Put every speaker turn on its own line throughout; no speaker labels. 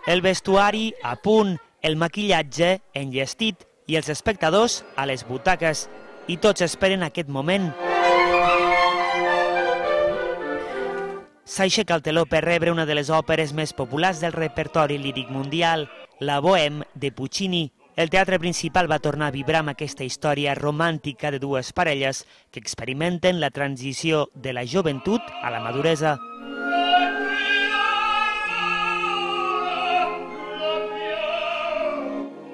El vestuari a punt, el maquillatge enllestit i els espectadors a les butaques. I tots esperen aquest moment. S'aixeca el teló per rebre una de les òperes més populars del repertori líric mundial, la Bohème de Puccini. El teatre principal va tornar a vibrar amb aquesta història romàntica de dues parelles que experimenten la transició de la joventut a la maduresa.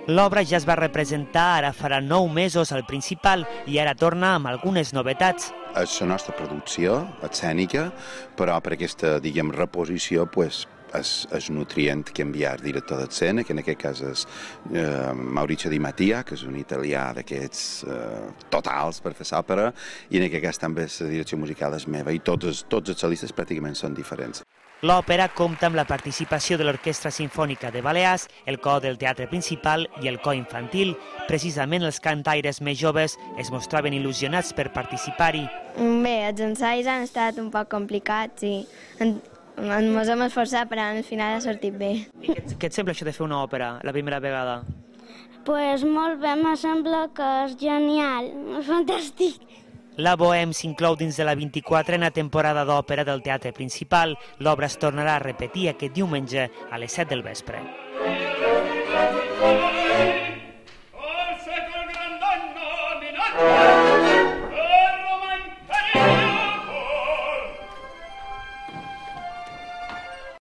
L'obra ja es va representar ara farà 9 mesos al Principal i ara torna amb algunes novetats.
És la nostra producció escènica, però per aquesta, diguem, reposició, és nutrient que enviar el director d'escena, que en aquest cas és Maurizio Di Mattia, que és un italià d'aquests totals per fer l'òpera, i en aquest cas també la direcció musical és meva, i tots els solistes pràcticament són diferents.
L'òpera compta amb la participació de l'Orquestra Simfònica de Balears, el cor del Teatre Principal i el cor infantil. Precisament els cantaires més joves es mostraven il·lusionats per participar-hi.
Bé, els ensaios han estat un poc complicats i ens hem esforçat, però al final ha sortit bé.
I què et sembla això de fer una òpera la primera vegada?
Pues molt bé, me sembla que és genial, és fantàstic.
La Bohème s'inclou dins de la 24a temporada d'òpera del Teatre Principal. L'obra es tornarà a repetir aquest diumenge a les 7 del vespre.